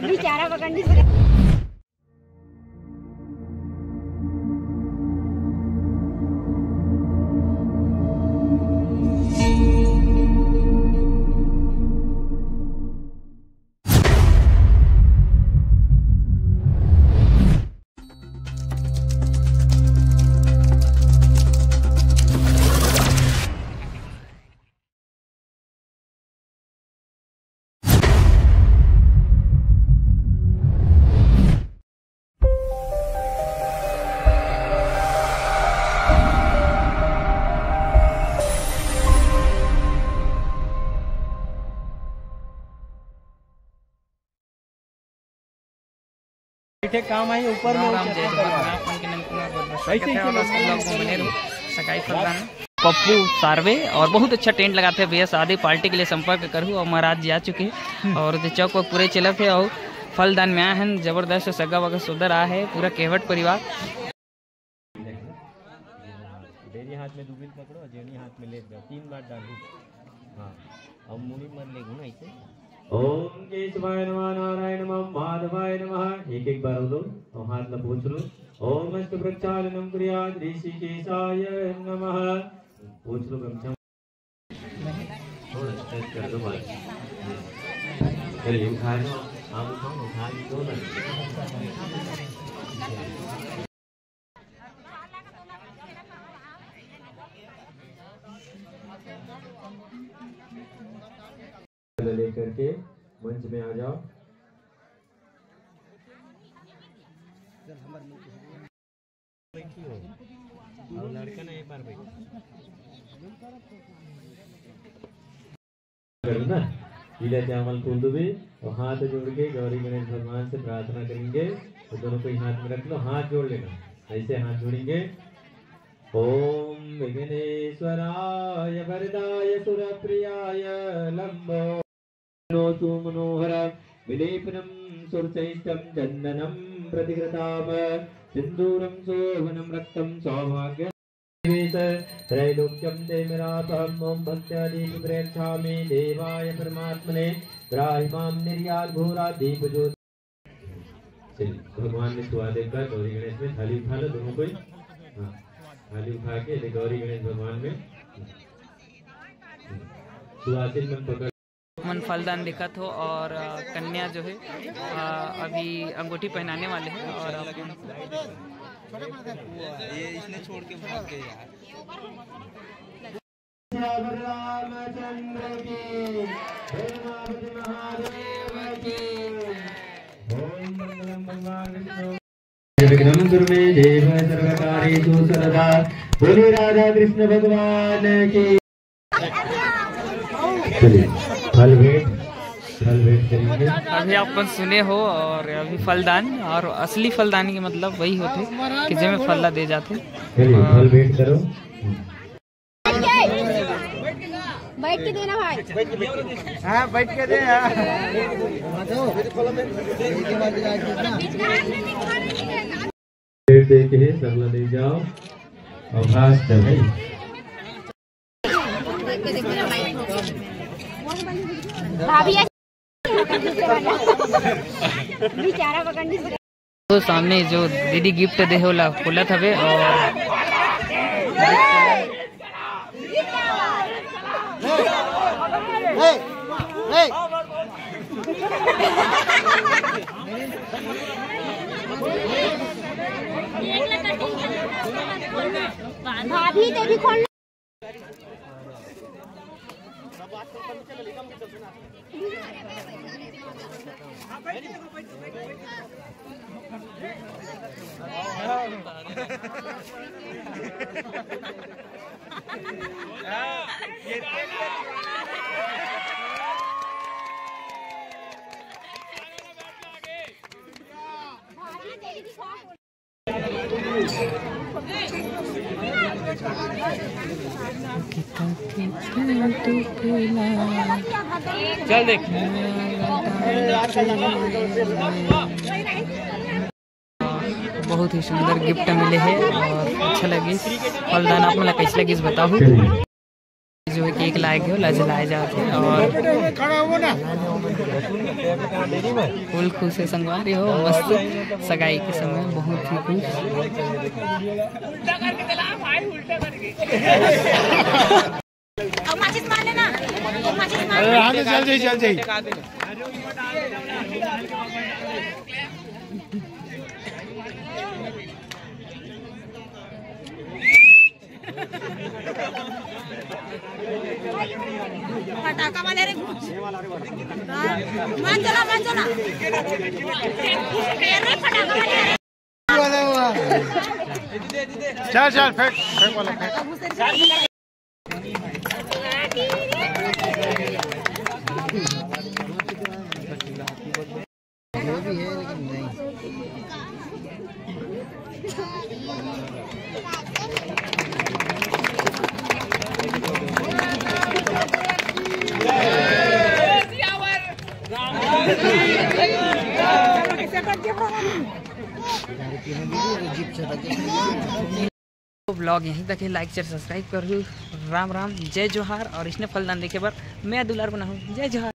बेचारा पकड़ने काम आई ऊपर में पप्पू सार्वे और बहुत अच्छा टेंट लगाते हैं भैया। शादी पार्टी के लिए संपर्क करूँ और महाराज जी आ चुके हैं और चौक पर पूरे चले थे और फलदान में आए हैं जबरदस्त सगा वगा सुधर आ है पूरा केवट परिवार। डेरी हाथ में दूबी पकड़ो जेनी हाथ में ले जाओ 3 बार डालो। हाँ अब मुड़ी मत ले घुना इसे। ओम केशवाय नमः नारायण नमः माधवाय नमः एक बार बोलो और हाथ में पूछ लो। ओम अस्त प्रक्षालनम क्रियात ऋषिकेशाय नमः पूछ लो गमछा थोड़ा स्ट्रेच कर दो बात चलिए उठा लो आप उठा दो ना। लेकर के मंच में आ जाओ। बैठी हो और लड़का नहीं पर ना पीला चावल फूल दुबे और हाथ जोड़ के गौरी गणेश भगवान से प्रार्थना करेंगे तो दोनों को हाथ में रख लो हाथ जोड़ लेना ऐसे हाथ जोड़ेंगे। ओम विघ्नेश्वराय वरदाय सुरप्रियाय लंबो सुमनोहर विलेपनम सुरचैष्टम चंदनम प्रतिकृताम सिंदूरम शोभनम रक्तम सौभाग्य त्रैलोक्यम देवरातम ओम भक्त्या दीप प्रेक्षामि देवाय परमात्मने ग्राहिमां निर्यात घोरा दीप ज्योति। चलिए भगवान ने सुहा देकर गौरी गणेश में थाली उठा लो दोनों को। हाँ थाली उठा के गौरी गणेश भगवान में सुहासिन में पकड़ मन फलदान लिखा हो और कन्या जो है अभी अंगूठी पहनाने वाले हैं और ये इसने छोड़ के भाग गए यार। बोले राधा कृष्ण भगवान की। फल भेंट करेंगे। अभी अपन सुने हो और अभी फलदान और असली फलदान के मतलब वही होते कि जिसमें फल्ला दे जाते। फल भेंट करो। बैठ के देना भाई। हाँ बैठ के दे। दे के सबला ले जाओ और फास्ट है भाई। बेचारा पकड़ने तो सामने जो दीदी गिफ्ट दे होला खुलत हवे और भाभी तेरी खोल चल देख बहुत बहुत ही सुंदर गिफ्ट मिले है और अच्छा लगी। फलदान आप मतलब कैसे लगी बताओ। जो है केक लाए गए लज लाए जाते और फुल खुश है संगवारी हो मस्त सगाई के समय बहुत ही खुश। चल जाइए पटाखा वाले रे मान चला चल फेंक वाला फेंक। तो ब्लॉग यहीं तक है। लाइक शेयर सब्सक्राइब कर। राम राम, जय जोहार। और इसने फलदान देखे पर मैं दुलार बना हूँ। जय जोहार।